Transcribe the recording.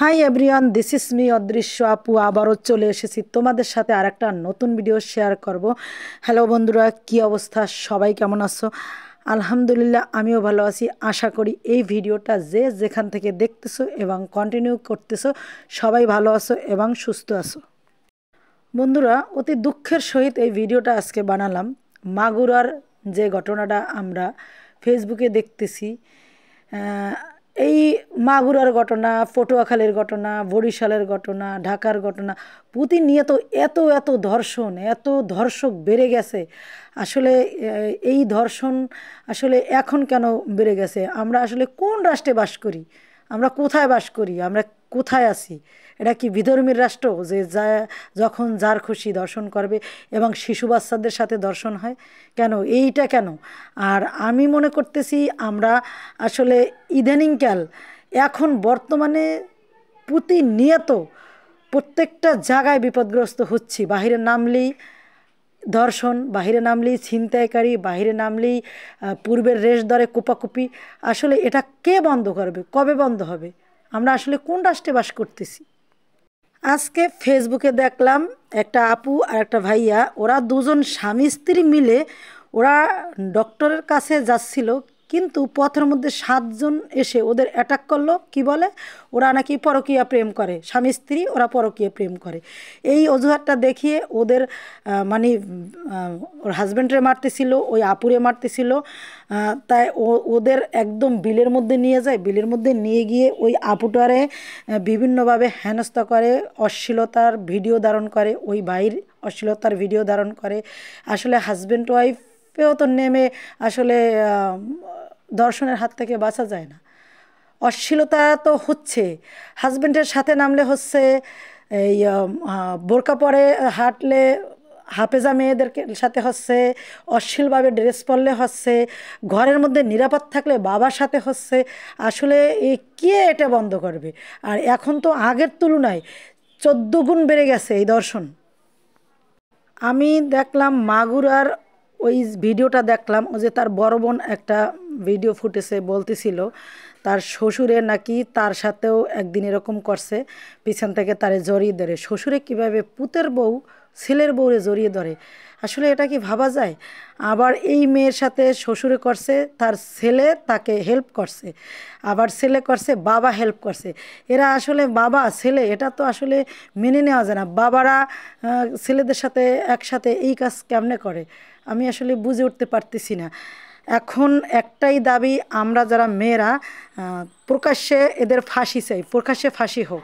Hi everyone, this is me অদৃশ্য আপু। আবারও চলে এসেছি তোমাদের সাথে আরেকটা নতুন ভিডিও শেয়ার করব। হ্যালো বন্ধুরা, কি অবস্থা? সবাই কেমন আছো? আলহামদুলিল্লাহ, আমিও ভালো আছি। আশা করি এই ভিডিওটা যে যেখান থেকে দেখতেছো এবং কন্টিনিউ করতেছো সবাই ভালো আছো এবং সুস্থ আছো। বন্ধুরা, অতি দুঃখের সহিত এই ভিডিওটা আজকে বানালাম। মাগুরার যে ঘটনাটা আমরা ফেসবুকে দেখতেছি, এই মাগুরার ঘটনা, পটুয়াখালীর ঘটনা, বরিশালের ঘটনা, ঢাকার ঘটনা, প্রতিনিয়ত এত এত ধর্ষণ, এত ধর্ষক বেড়ে গেছে। আসলে এই ধর্ষণ আসলে এখন কেন বেড়ে গেছে? আমরা আসলে কোন রাষ্ট্রে বাস করি? আমরা কোথায় বাস করি? আমরা কোথায় আছি? এটা কি বিধর্মীর রাষ্ট্র যে যখন যার খুশি দর্শন করবে এবং শিশু বাচ্চাদের সাথে দর্শন হয়? কেন এইটা কেন? আর আমি মনে করতেছি আমরা আসলে ইদানিংকাল এখন বর্তমানে প্রতিনিয়ত প্রত্যেকটা জায়গায় বিপদগ্রস্ত হচ্ছি। বাহিরে নামলেই ধর্ষণ, বাহিরে নামলেই ছিনতাইকারী, বাহিরে নামলেই পূর্বের রেশ ধরে কোপাকুপি। আসলে এটা কে বন্ধ করবে? কবে বন্ধ হবে? আমরা আসলে কোন রাষ্ট্রে বাস করতেছি? আজকে ফেসবুকে দেখলাম একটা আপু আর একটা ভাইয়া, ওরা দুজন স্বামী স্ত্রী মিলে ওরা ডক্টরের কাছে যাচ্ছিল, কিন্তু পথের মধ্যে 7 জন এসে ওদের অ্যাটাক করলো। কি বলে? ওরা নাকি পরকীয়া প্রেম করে, স্বামী স্ত্রী ওরা পরকীয়া প্রেম করে। এই অজুহাতটা দেখিয়ে ওদের মানে ওর হাজব্যান্ডরে মারতেছিল, ওই আপুরে মারতেছিল। তাই ওদের একদম বিলের মধ্যে নিয়ে যায়। বিলের মধ্যে নিয়ে গিয়ে ওই আপুটারে বিভিন্নভাবে হেনস্থা করে, অশ্লীলতার ভিডিও ধারণ করে, ওই ভাইয়ের অশ্লীলতার ভিডিও ধারণ করে। আসলে হাজব্যান্ড ওয়াইফেও তো নেমে আসলে ধর্ষণের হাত থেকে বাঁচা যায় না। অশ্লীলতা তো হচ্ছে, হাজব্যান্ডের সাথে নামলে হচ্ছে, এই বোরকা পরে হাঁটলে হাফেজা মেয়েদেরকে সাথে হচ্ছে, অশ্লীলভাবে ড্রেস পরলে হচ্ছে, ঘরের মধ্যে নিরাপদ থাকলে বাবার সাথে হচ্ছে। আসলে কে এটা বন্ধ করবে? আর এখন তো আগের তুলনায় 14 গুণ বেড়ে গেছে এই দর্শন। আমি দেখলাম মাগুরার ওই ভিডিওটা দেখলাম, ও যে তার বড় বোন একটা ভিডিও ফুটেছে, বলতেছিল তার শ্বশুরে নাকি তার সাথেও একদিন এরকম করছে, পিছন থেকে তারে জড়িয়ে ধরে। শ্বশুরে কিভাবে পুতের বউ ছেলের বউরে জড়িয়ে ধরে? আসলে এটা কি ভাবা যায়? আবার এই মেয়ের সাথে শ্বশুরে করছে, তার ছেলে তাকে হেল্প করছে, আবার ছেলে করছে, বাবা হেল্প করছে। এরা আসলে বাবা ছেলে, এটা তো আসলে মেনে নেওয়া যায় না। বাবারা ছেলেদের সাথে একসাথে এই কাজ কেমনে করে? আমি আসলে বুঝে উঠতে পারতেছি না। এখন একটাই দাবি, আমরা যারা মেয়েরা প্রকাশ্যে এদের ফাঁসি চাই, প্রকাশ্যে ফাঁসি হোক।